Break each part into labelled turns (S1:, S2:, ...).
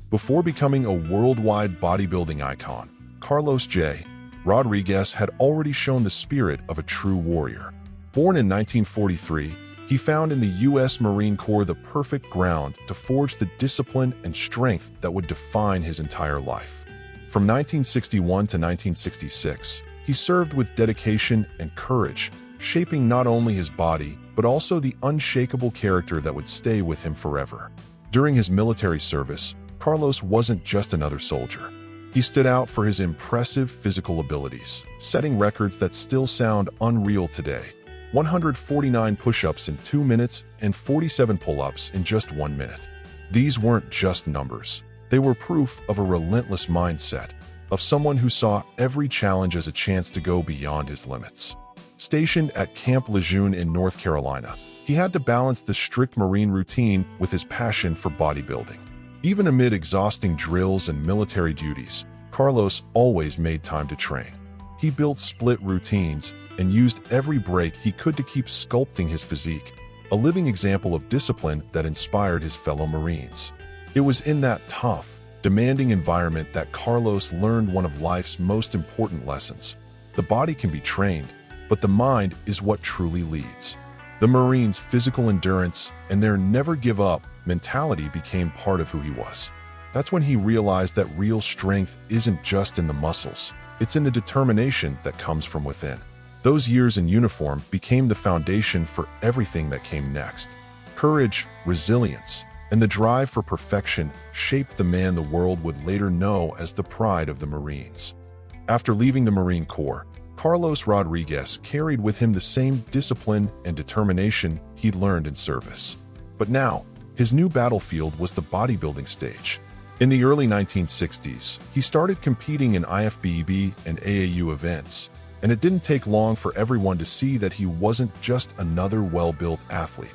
S1: Before becoming a worldwide bodybuilding icon, Carlos J. Rodriguez had already shown the spirit of a true warrior. Born in 1943, he found in the U.S. Marine Corps the perfect ground to forge the discipline and strength that would define his entire life. From 1961 to 1966, he served with dedication and courage, shaping not only his body, but also the unshakable character that would stay with him forever. During his military service, Carlos wasn't just another soldier. He stood out for his impressive physical abilities, setting records that still sound unreal today. 149 push-ups in 2 minutes and 47 pull-ups in just 1 minute. These weren't just numbers. They were proof of a relentless mindset, of someone who saw every challenge as a chance to go beyond his limits. Stationed at Camp Lejeune in North Carolina, he had to balance the strict Marine routine with his passion for bodybuilding. Even amid exhausting drills and military duties, Carlos always made time to train. He built split routines and used every break he could to keep sculpting his physique, a living example of discipline that inspired his fellow Marines. It was in that tough, demanding environment that Carlos learned one of life's most important lessons. The body can be trained, but the mind is what truly leads. The Marines' physical endurance and their never-give-up mentality became part of who he was. That's when he realized that real strength isn't just in the muscles, it's in the determination that comes from within. Those years in uniform became the foundation for everything that came next. Courage, resilience, and the drive for perfection shaped the man the world would later know as the pride of the Marines. After leaving the Marine Corps, Carlos Rodriguez carried with him the same discipline and determination he'd learned in service. But now, his new battlefield was the bodybuilding stage. In the early 1960s, he started competing in IFBB and AAU events, and it didn't take long for everyone to see that he wasn't just another well-built athlete.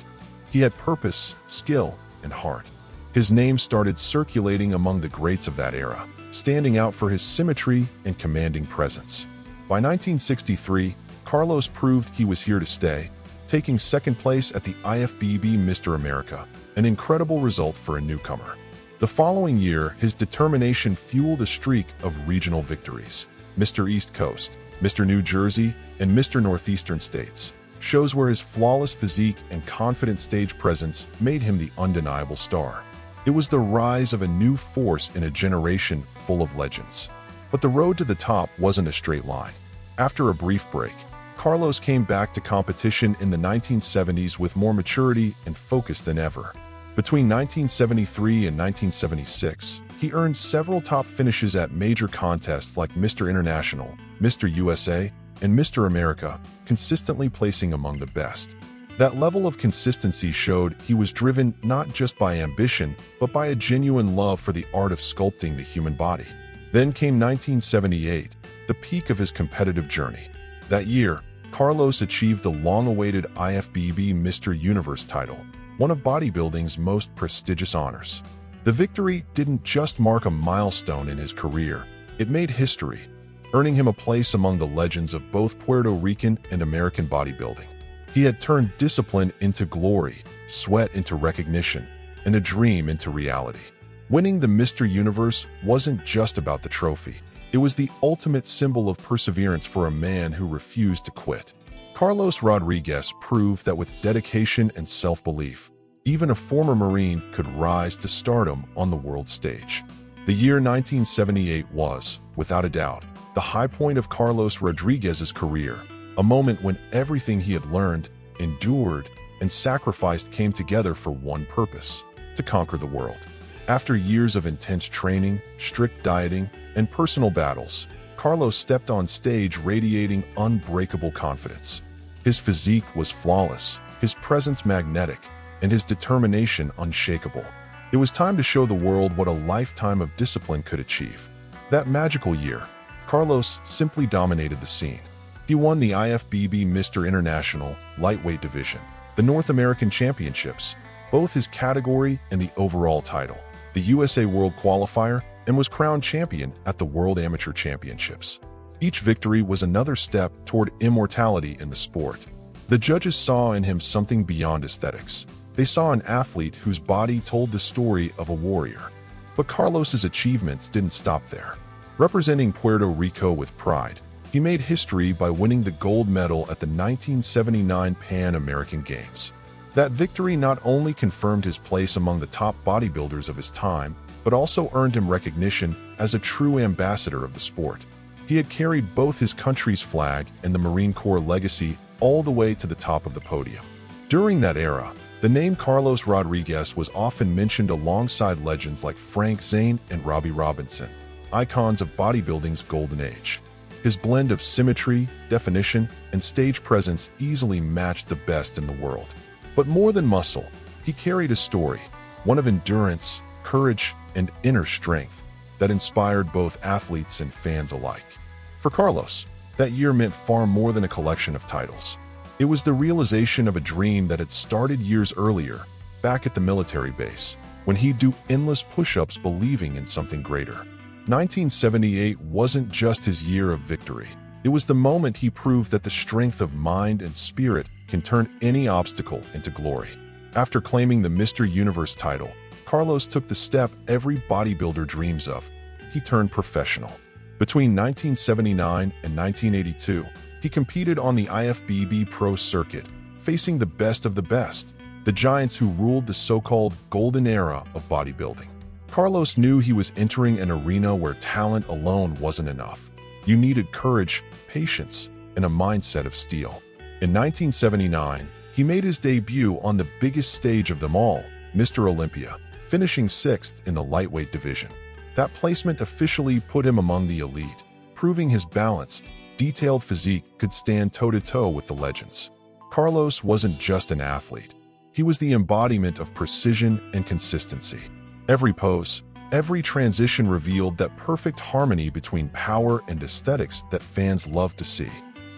S1: He had purpose, skill, and heart. His name started circulating among the greats of that era, standing out for his symmetry and commanding presence. By 1963, Carlos proved he was here to stay, taking second place at the IFBB Mr. America, an incredible result for a newcomer. The following year, his determination fueled a streak of regional victories. Mr. East Coast, Mr. New Jersey, and Mr. Northeastern States, shows where his flawless physique and confident stage presence made him the undeniable star. It was the rise of a new force in a generation full of legends. But the road to the top wasn't a straight line. After a brief break, Carlos came back to competition in the 1970s with more maturity and focus than ever. Between 1973 and 1976, he earned several top finishes at major contests like Mr. International, Mr. USA, and Mr. America, consistently placing among the best. That level of consistency showed he was driven not just by ambition, but by a genuine love for the art of sculpting the human body. Then came 1978, the peak of his competitive journey. That year, Carlos achieved the long-awaited IFBB Mr. Universe title, one of bodybuilding's most prestigious honors. The victory didn't just mark a milestone in his career, it made history, earning him a place among the legends of both Puerto Rican and American bodybuilding. He had turned discipline into glory, sweat into recognition, and a dream into reality. Winning the Mr. Universe wasn't just about the trophy. It was the ultimate symbol of perseverance for a man who refused to quit. Carlos Rodriguez proved that with dedication and self-belief, even a former Marine could rise to stardom on the world stage. The year 1978 was, without a doubt, the high point of Carlos Rodriguez's career, a moment when everything he had learned, endured, and sacrificed came together for one purpose: to conquer the world. After years of intense training, strict dieting, and personal battles, Carlos stepped on stage radiating unbreakable confidence. His physique was flawless, his presence magnetic, and his determination unshakable. It was time to show the world what a lifetime of discipline could achieve. That magical year, Carlos simply dominated the scene. He won the IFBB Mr. International lightweight division, the North American Championships, both his category and the overall title, the USA World Qualifier, and was crowned champion at the World Amateur Championships. Each victory was another step toward immortality in the sport. The judges saw in him something beyond aesthetics. They saw an athlete whose body told the story of a warrior. But Carlos's achievements didn't stop there. Representing Puerto Rico with pride, he made history by winning the gold medal at the 1979 Pan American Games. That victory not only confirmed his place among the top bodybuilders of his time, but also earned him recognition as a true ambassador of the sport. He had carried both his country's flag and the Marine Corps legacy all the way to the top of the podium. During that era, the name Carlos Rodriguez was often mentioned alongside legends like Frank Zane and Robbie Robinson, icons of bodybuilding's golden age. His blend of symmetry, definition, and stage presence easily matched the best in the world. But more than muscle, he carried a story, one of endurance, courage, and inner strength that inspired both athletes and fans alike. For Carlos, that year meant far more than a collection of titles. It was the realization of a dream that had started years earlier, back at the military base, when he'd do endless push-ups believing in something greater. 1978 wasn't just his year of victory. It was the moment he proved that the strength of mind and spirit can turn any obstacle into glory. After claiming the Mr. Universe title, Carlos took the step every bodybuilder dreams of. He turned professional. Between 1979 and 1982, he competed on the IFBB Pro Circuit, facing the best of the best, the giants who ruled the so-called golden era of bodybuilding. Carlos knew he was entering an arena where talent alone wasn't enough. You needed courage, patience, and a mindset of steel. In 1979, he made his debut on the biggest stage of them all, Mr. Olympia, finishing 6th in the lightweight division. That placement officially put him among the elite, proving his balanced, detailed physique could stand toe-to-toe with the legends. Carlos wasn't just an athlete. He was the embodiment of precision and consistency. Every pose, every transition revealed that perfect harmony between power and aesthetics that fans loved to see.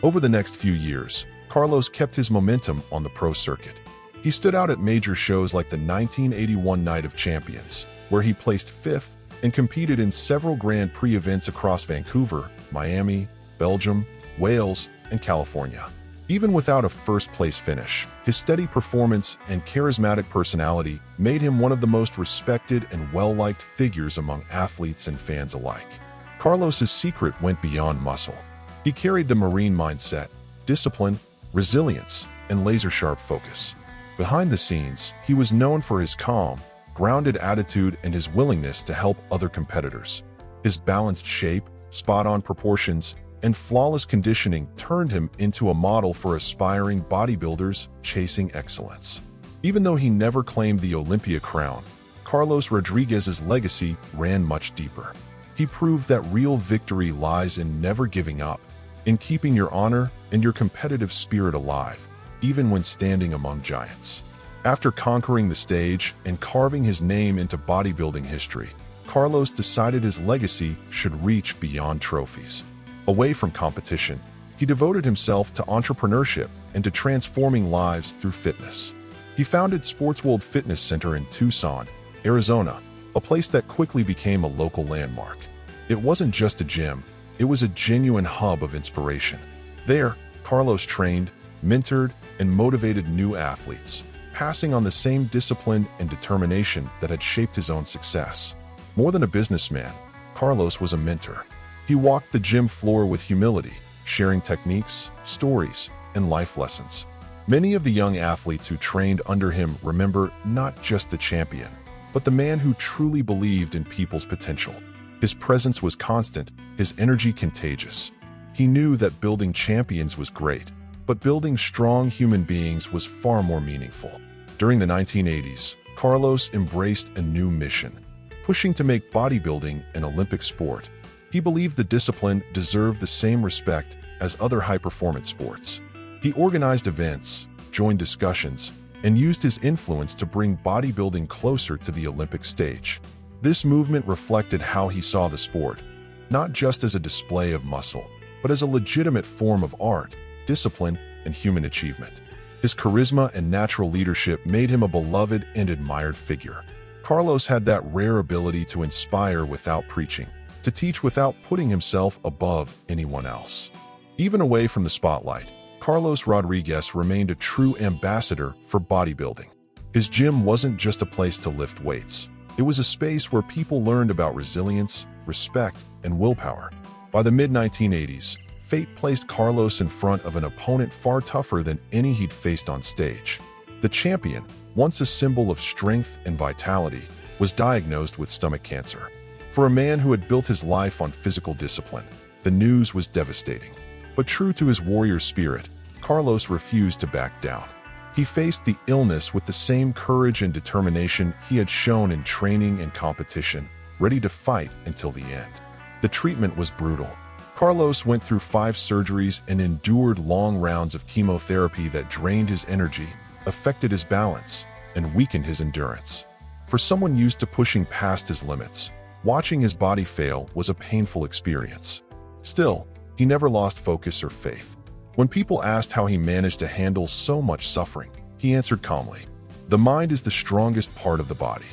S1: Over the next few years, Carlos kept his momentum on the pro circuit. He stood out at major shows like the 1981 Night of Champions, where he placed 5th and competed in several Grand Prix events across Vancouver, Miami, Belgium, Wales, and California. Even without a first-place finish, his steady performance and charismatic personality made him one of the most respected and well-liked figures among athletes and fans alike. Carlos's secret went beyond muscle. He carried the Marine mindset, discipline, resilience, and laser-sharp focus. Behind the scenes, he was known for his calm, grounded attitude and his willingness to help other competitors. His balanced shape, spot-on proportions, and flawless conditioning turned him into a model for aspiring bodybuilders chasing excellence. Even though he never claimed the Olympia crown, Carlos Rodriguez's legacy ran much deeper. He proved that real victory lies in never giving up, in keeping your honor and your competitive spirit alive, even when standing among giants. After conquering the stage and carving his name into bodybuilding history, Carlos decided his legacy should reach beyond trophies. Away from competition, he devoted himself to entrepreneurship and to transforming lives through fitness. He founded Sports World Fitness Center in Tucson, Arizona, a place that quickly became a local landmark. It wasn't just a gym, it was a genuine hub of inspiration. There, Carlos trained, mentored, and motivated new athletes, passing on the same discipline and determination that had shaped his own success. More than a businessman, Carlos was a mentor. He walked the gym floor with humility, sharing techniques, stories, and life lessons. Many of the young athletes who trained under him remember not just the champion, but the man who truly believed in people's potential. His presence was constant, his energy contagious. He knew that building champions was great, but building strong human beings was far more meaningful. During the 1980s, Carlos embraced a new mission, pushing to make bodybuilding an Olympic sport. He believed the discipline deserved the same respect as other high-performance sports. He organized events, joined discussions, and used his influence to bring bodybuilding closer to the Olympic stage. This movement reflected how he saw the sport, not just as a display of muscle, but as a legitimate form of art, discipline, and human achievement. His charisma and natural leadership made him a beloved and admired figure. Carlos had that rare ability to inspire without preaching, to teach without putting himself above anyone else. Even away from the spotlight, Carlos Rodriguez remained a true ambassador for bodybuilding. His gym wasn't just a place to lift weights. It was a space where people learned about resilience, respect, and willpower. By the mid-1980s, fate placed Carlos in front of an opponent far tougher than any he'd faced on stage. The champion, once a symbol of strength and vitality, was diagnosed with stomach cancer. For a man who had built his life on physical discipline, the news was devastating. But true to his warrior spirit, Carlos refused to back down. He faced the illness with the same courage and determination he had shown in training and competition, ready to fight until the end. The treatment was brutal. Carlos went through 5 surgeries and endured long rounds of chemotherapy that drained his energy, affected his balance, and weakened his endurance. For someone used to pushing past his limits, watching his body fail was a painful experience. Still, he never lost focus or faith. When people asked how he managed to handle so much suffering, he answered calmly, "The mind is the strongest part of the body."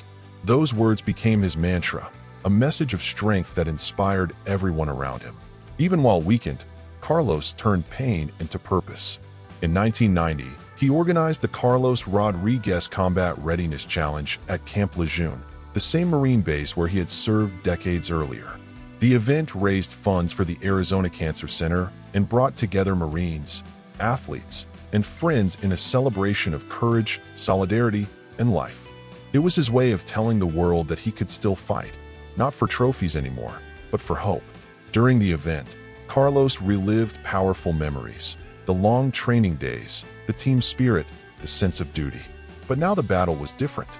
S1: Those words became his mantra, a message of strength that inspired everyone around him. Even while weakened, Carlos turned pain into purpose. In 1990, he organized the Carlos Rodriguez Combat Readiness Challenge at Camp Lejeune, the same Marine base where he had served decades earlier. The event raised funds for the Arizona Cancer Center and brought together Marines, athletes, and friends in a celebration of courage, solidarity, and life. It was his way of telling the world that he could still fight, not for trophies anymore, but for hope. During the event, Carlos relived powerful memories, the long training days, the team spirit, the sense of duty. But now the battle was different.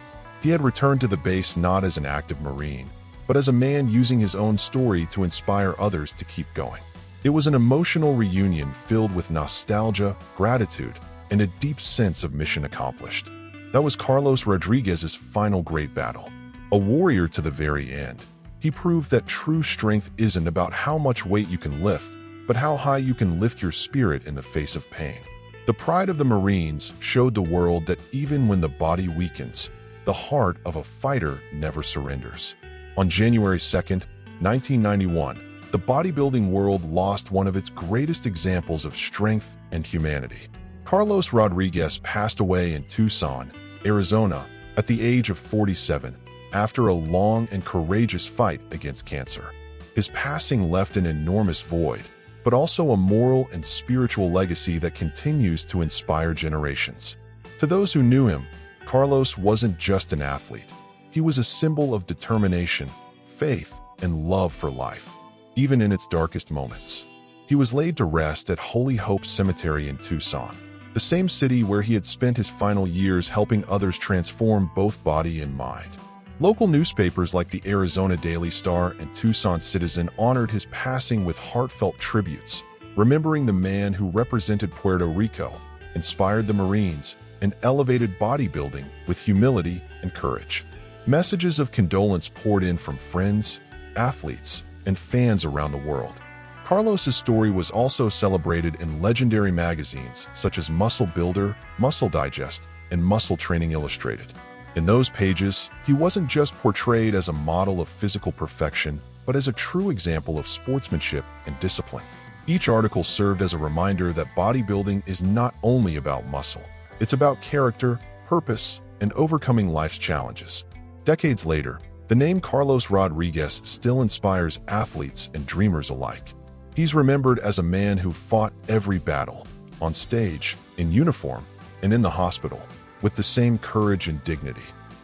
S1: He had returned to the base not as an active Marine, but as a man using his own story to inspire others to keep going. It was an emotional reunion filled with nostalgia, gratitude, and a deep sense of mission accomplished. That was Carlos Rodriguez's final great battle. A warrior to the very end, he proved that true strength isn't about how much weight you can lift, but how high you can lift your spirit in the face of pain. The pride of the Marines showed the world that even when the body weakens, the heart of a fighter never surrenders. On January 2nd, 1991, the bodybuilding world lost one of its greatest examples of strength and humanity. Carlos Rodriguez passed away in Tucson, Arizona, at the age of 47, after a long and courageous fight against cancer. His passing left an enormous void, but also a moral and spiritual legacy that continues to inspire generations. To those who knew him, Carlos wasn't just an athlete. He was a symbol of determination, faith, and love for life, even in its darkest moments. He was laid to rest at Holy Hope Cemetery in Tucson, the same city where he had spent his final years helping others transform both body and mind. Local newspapers like the Arizona Daily Star and Tucson Citizen honored his passing with heartfelt tributes, remembering the man who represented Puerto Rico, inspired the Marines, and elevated bodybuilding with humility and courage. Messages of condolence poured in from friends, athletes, and fans around the world. Carlos's story was also celebrated in legendary magazines such as Muscle Builder, Muscle Digest, and Muscle Training Illustrated. In those pages, he wasn't just portrayed as a model of physical perfection, but as a true example of sportsmanship and discipline. Each article served as a reminder that bodybuilding is not only about muscle. It's about character, purpose, and overcoming life's challenges. Decades later, the name Carlos Rodriguez still inspires athletes and dreamers alike. He's remembered as a man who fought every battle, on stage, in uniform, and in the hospital, with the same courage and dignity.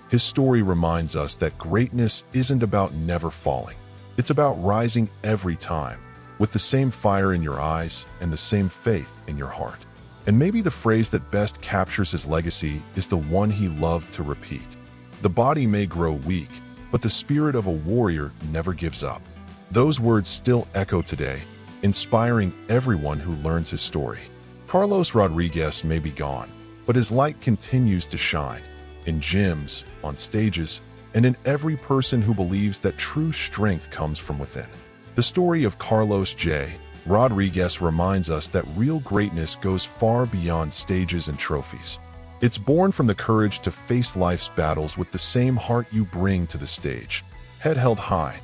S1: His story reminds us that greatness isn't about never falling. It's about rising every time, with the same fire in your eyes and the same faith in your heart. And maybe the phrase that best captures his legacy is the one he loved to repeat. The body may grow weak, but the spirit of a warrior never gives up. Those words still echo today, inspiring everyone who learns his story. Carlos Rodriguez may be gone, but his light continues to shine in gyms, on stages, and in every person who believes that true strength comes from within. The story of Carlos J. Rodriguez reminds us that real greatness goes far beyond stages and trophies. It's born from the courage to face life's battles with the same heart you bring to the stage, head held high,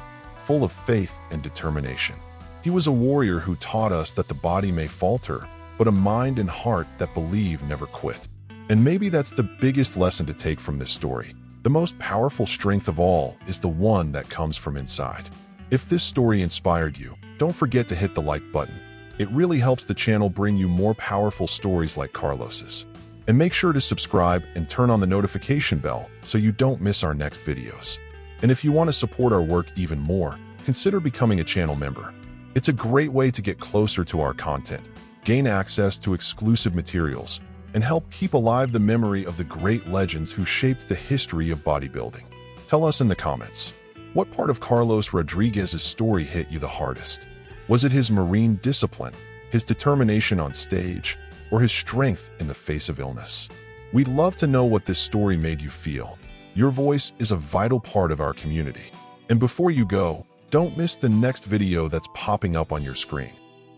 S1: full of faith and determination. He was a warrior who taught us that the body may falter, but a mind and heart that believe never quit. And maybe that's the biggest lesson to take from this story. The most powerful strength of all is the one that comes from inside. If this story inspired you, don't forget to hit the like button. It really helps the channel bring you more powerful stories like Carlos's. And make sure to subscribe and turn on the notification bell so you don't miss our next videos. And if you want to support our work even more, consider becoming a channel member. It's a great way to get closer to our content, gain access to exclusive materials, and help keep alive the memory of the great legends who shaped the history of bodybuilding. Tell us in the comments, what part of Carlos Rodriguez's story hit you the hardest? Was it his marine discipline, his determination on stage, or his strength in the face of illness? We'd love to know what this story made you feel. Your voice is a vital part of our community. And before you go, don't miss the next video that's popping up on your screen.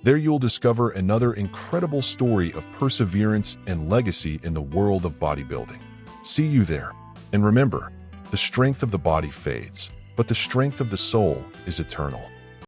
S1: There you'll discover another incredible story of perseverance and legacy in the world of bodybuilding. See you there. And remember, the strength of the body fades, but the strength of the soul is eternal.